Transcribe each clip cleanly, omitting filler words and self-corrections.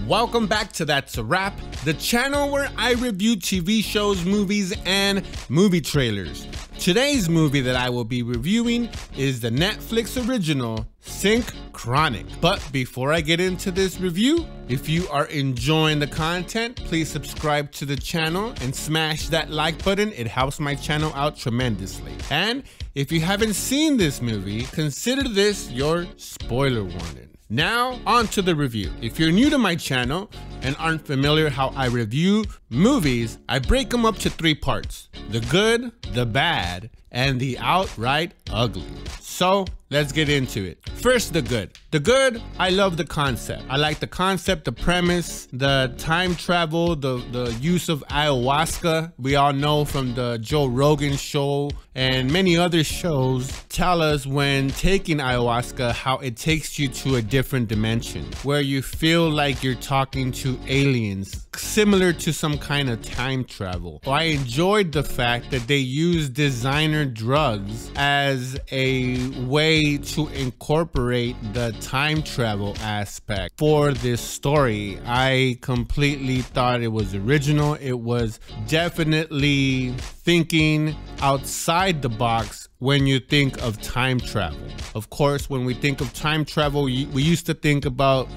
Welcome back to That's a Wrap, the channel where I review TV shows, movies, and movie trailers. Today's movie that I will be reviewing is the Netflix original Synchronic. But before I get into this review, if you are enjoying the content, please subscribe to the channel and smash that like button. It helps my channel out tremendously. And if you haven't seen this movie, consider this your spoiler warning. Now, on to the review. If you're new to my channel and aren't familiar how I review movies, I break them up to 3 parts: the good, the bad, and the outright ugly. So let's get into it. First, the good. The good, I love the concept. I like the concept, the premise, the time travel, the use of ayahuasca. We all know from the Joe Rogan show and many other shows tell us when taking ayahuasca how it takes you to a different dimension where you feel like you're talking to aliens, similar to some kind of time travel. So I enjoyed the fact that they used designer drugs as a way to incorporate the time travel aspect for this story. I completely thought it was original. It was definitely thinking outside the box when you think of time travel. Of course, when we think of time travel, we used to think about,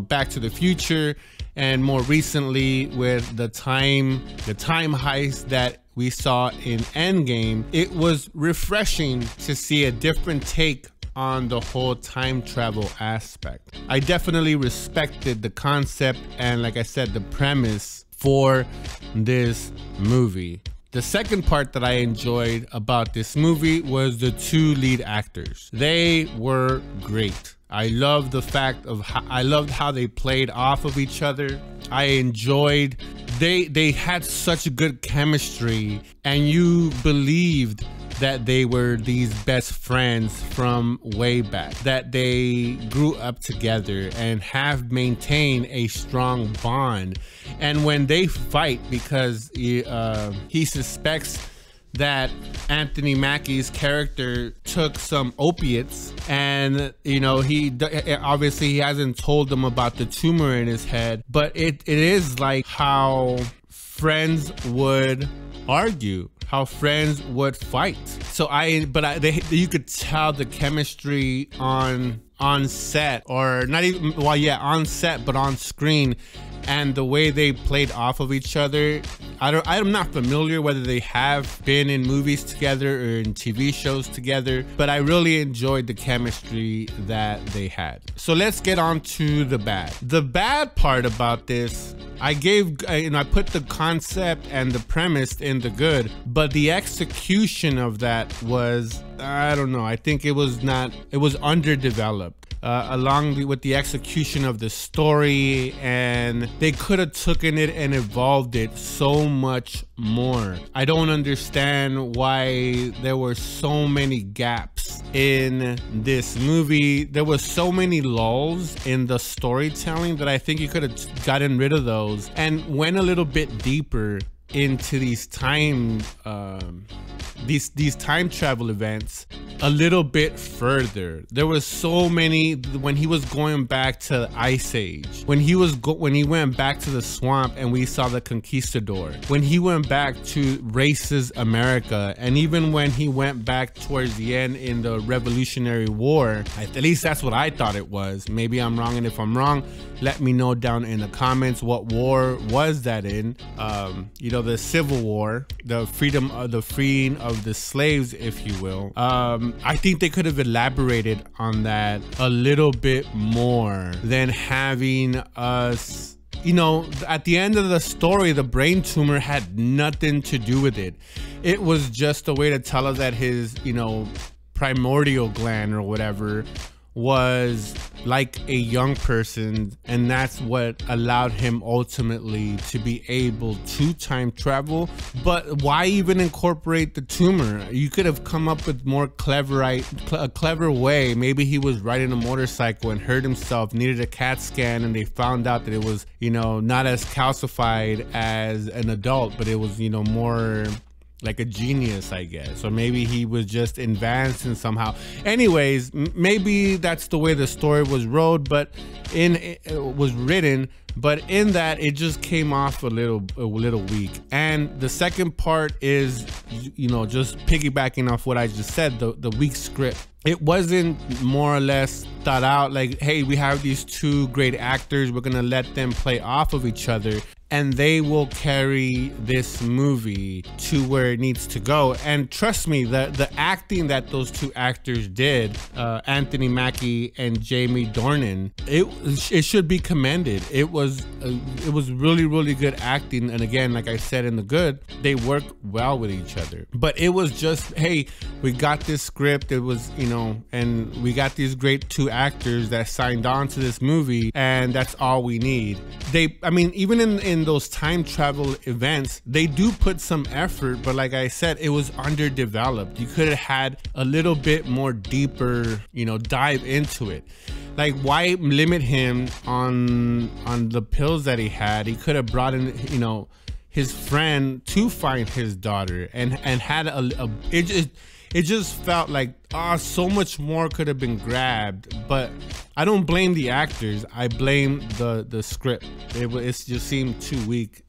Back to the Future, and more recently with the time heist that we saw in Endgame. It was refreshing to see a different take on the whole time travel aspect. I definitely respected the concept and, like I said, the premise for this movie. The second part that I enjoyed about this movie was the 2 lead actors. They were great. I love the fact of I loved how they played off of each other. I enjoyed they had such good chemistry, and you believed that they were these best friends from way back, that they grew up together and have maintained a strong bond. And when they fight, because he suspects that Anthony Mackie's character took some opiates, and he obviously he hasn't told them about the tumor in his head, but it is like how friends would argue, how friends would fight. So you could tell the chemistry on set, or not even, on set, but on screen, and the way they played off of each other. I'm not familiar whether they have been in movies together or in TV shows together, but I really enjoyed the chemistry that they had. So let's get on to the bad. The bad part about this, I put the concept and the premise in the good, but the execution of that was, I don't know, I think it was underdeveloped. Along with the execution of the story, and they could have taken it and evolved it so much more. I don't understand why there were so many gaps in this movie. There was so many lulls in the storytelling that I think you could have gotten rid of those and went a little bit deeper into these time travel events a little bit further. There was so many, when he was going back to Ice Age, when he went back to the swamp and we saw the Conquistador, when he went back to Races America, and even when he went back towards the end in the Revolutionary War. At least that's what I thought it was. Maybe I'm wrong, and if I'm wrong, let me know down in the comments what war was that in. The Civil War, the freeing of the slaves, if you will. I think they could have elaborated on that a little bit more than having us, at the end of the story, the brain tumor had nothing to do with it. It was just a way to tell us that his, primordial gland or whatever was like a young person, and that's what allowed him ultimately to be able to time travel. But why even incorporate the tumor? You could have come up with a clever way. Maybe he was riding a motorcycle and hurt himself, needed a CAT scan, and they found out that it was, not as calcified as an adult, but it was, more like a genius, I guess, or maybe he was just advanced in somehow. Anyways, maybe that's the way the story was wrote, but it was written. But in that, it just came off a little weak. And the second part is, you know, just piggybacking off what I just said, the weak script. It wasn't more or less thought out like, hey, we have these two great actors, we're gonna let them play off of each other and they will carry this movie to where it needs to go. And trust me, the acting that those two actors did, Anthony Mackie and Jamie Dornan, it should be commended. It was really good acting. And again, like I said, in the good, they work well with each other. But it was just, hey, we got this script, it was, you know, and we got these great two actors that signed on to this movie, and that's all we need. I mean, even in those time travel events, they do put some effort, but like I said, it was underdeveloped. You could have had a little bit more deeper, you know, dive into it. Like, why limit him on the pills that he had? He could have brought in, you know, his friend to find his daughter and had it just felt like, so much more could have been grabbed. But I don't blame the actors, I blame the script. It just seemed too weak.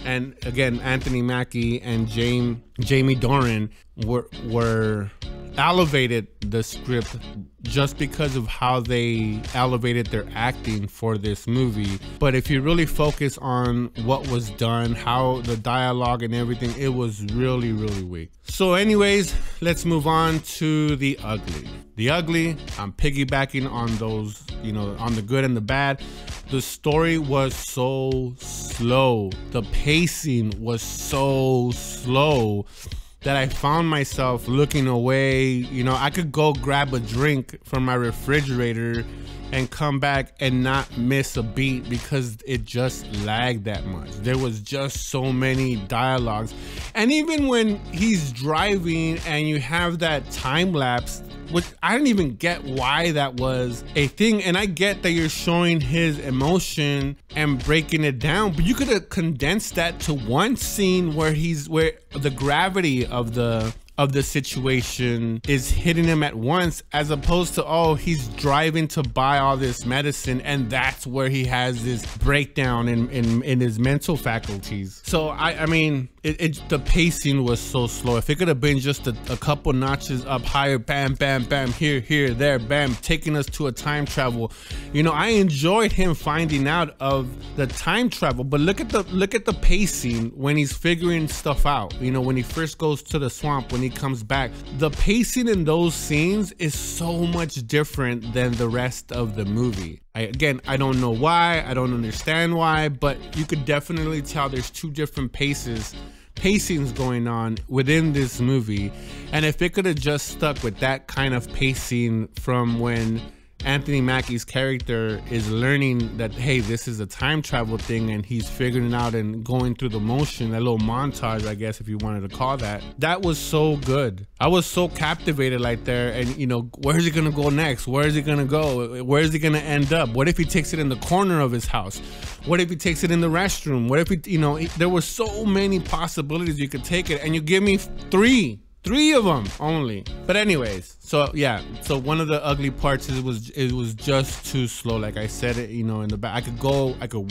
And again, Anthony Mackie and Jamie Dornan were elevated the script just because of how they elevated their acting for this movie. But if you really focus on what was done, how the dialogue and everything, it was really weak. So anyways, let's move on to The Ugly. The Ugly, I'm piggybacking on those, you know, on the good and the bad. The story was so slow. The pacing was so slow that I found myself looking away. You know, I could go grab a drink from my refrigerator and come back and not miss a beat because it just lagged that much. There was just so many dialogues. And even when he's driving and you have that time lapse, which I didn't even get why that was a thing. And I get that you're showing his emotion and breaking it down, but you could have condensed that to one scene where the gravity of the situation is hitting him at once, as opposed to, oh, he's driving to buy all this medicine and that's where he has this breakdown in his mental faculties. So I mean, the pacing was so slow. If it could have been just a couple notches up higher, bam, bam, bam, here, there, bam, taking us to a time travel. You know, I enjoyed him finding out of the time travel, but look at the pacing when he's figuring stuff out. You know, when he first goes to the swamp, when he comes back, the pacing in those scenes is so much different than the rest of the movie. Again, I don't know why, I don't understand why, but you could definitely tell there's two different pacings going on within this movie. And if it could have just stuck with that kind of pacing from when Anthony Mackie's character is learning that, hey, this is a time travel thing, and he's figuring it out and going through the motion, that little montage, I guess, if you wanted to call that. That was so good. I was so captivated right there. And, you know, where is he gonna go next? Where is he gonna go? Where is he gonna end up? What if he takes it in the corner of his house? What if he takes it in the restroom? What if he, you know, there were so many possibilities you could take it, and you give me three of them only. But anyways, so yeah, so one of the ugly parts is it was just too slow. Like I said, it, you know, in the back, I could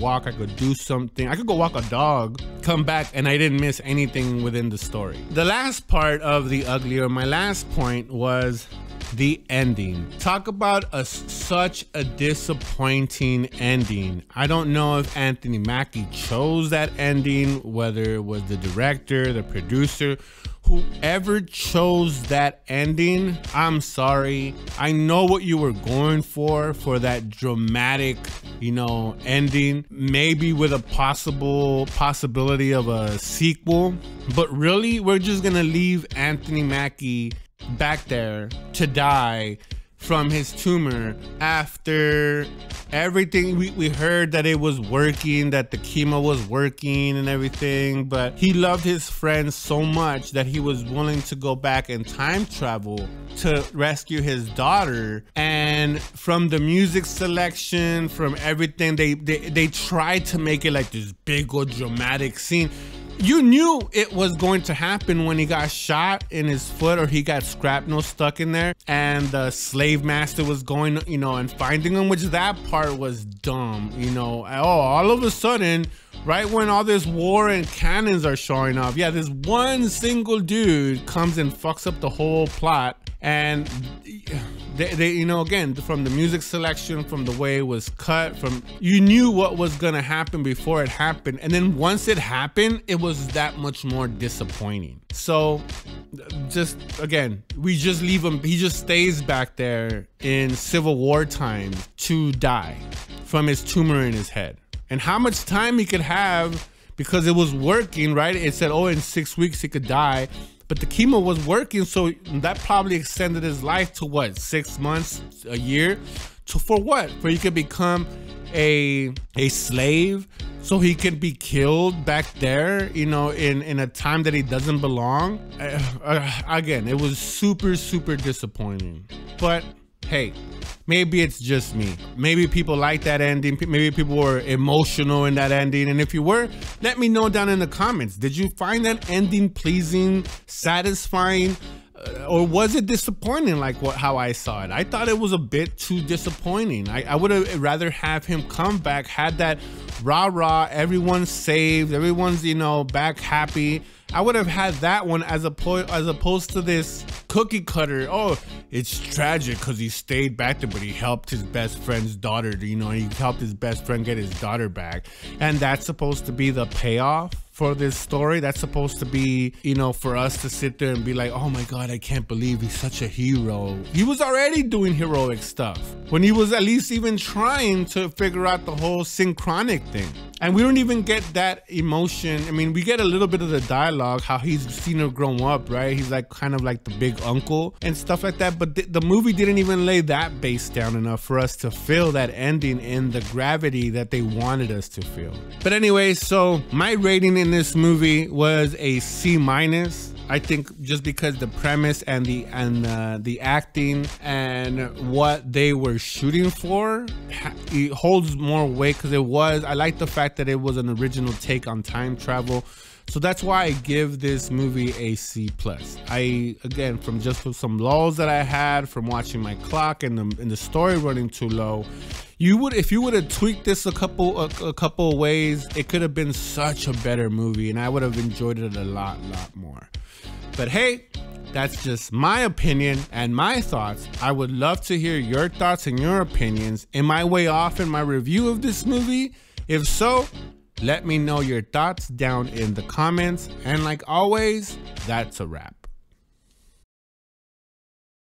walk, I could do something, I could go walk a dog, come back, and I didn't miss anything within the story. The last part of The Ugly, or my last point, was the ending. Talk about such a disappointing ending. I don't know if Anthony Mackie chose that ending, whether it was the director, the producer, whoever chose that ending. I'm sorry. I know what you were going for that dramatic, you know, ending, maybe with a possibility of a sequel, but really, we're just gonna leave Anthony Mackie back there to die from his tumor after everything. We heard that it was working, that the chemo was working and everything, but he loved his friends so much that he was willing to go back and time travel to rescue his daughter. And from the music selection, from everything, they tried to make it like this big old dramatic scene. You knew it was going to happen when he got shot in his foot, or he got shrapnel stuck in there, and the slave master was going, you know, and finding him, which that part was dumb, you know. Oh, all of a sudden, right when all this war and cannons are showing up, yeah, this one single dude comes and fucks up the whole plot. And they, you know, again, from the music selection, from the way it was cut, from, you knew what was gonna happen before it happened, and then once it happened, it was that much more disappointing. So just, again, we just leave him, he just stays back there in Civil War time to die from his tumor in his head. And how much time he could have, because it was working, right? It said, oh, in 6 weeks he could die. But the chemo was working, so that probably extended his life to what, 6 months, a year? For what? For he could become a slave, so he could be killed back there, you know, in a time that he doesn't belong. Again, it was super, super disappointing. But hey, maybe it's just me. Maybe people like that ending. Maybe people were emotional in that ending. And if you were, let me know down in the comments. Did you find that ending pleasing, satisfying, or was it disappointing like how I saw it? I thought it was a bit too disappointing. I would have rather have him come back, had that rah-rah, everyone's saved, everyone's, you know, back happy. I would have had that one as opposed to this cookie cutter. Oh, it's tragic because he stayed back there, but he helped his best friend's daughter, you know, he helped his best friend get his daughter back. And that's supposed to be the payoff for this story. That's supposed to be, you know, for us to sit there and be like, oh my God, I can't believe he's such a hero. He was already doing heroic stuff when he was at least even trying to figure out the whole Synchronic thing. And we don't even get that emotion. I mean, we get a little bit of the dialogue, how he's seen her grow up, right? He's like kind of like the big uncle and stuff like that. But the movie didn't even lay that base down enough for us to feel that ending in the gravity that they wanted us to feel. But anyway, so my rating in this movie was a C-. I think just because the premise and the acting and what they were shooting for, it holds more weight, because I like the fact that it was an original take on time travel. So that's why I give this movie a C+. Again, from some lulls that I had from watching my clock and the story running too low, if you would have tweaked this a couple ways, it could have been such a better movie, and I would have enjoyed it a lot more. But hey, that's just my opinion and my thoughts. I would love to hear your thoughts and your opinions. Am I way off in my review of this movie? If so, let me know your thoughts down in the comments. And like always, that's a wrap.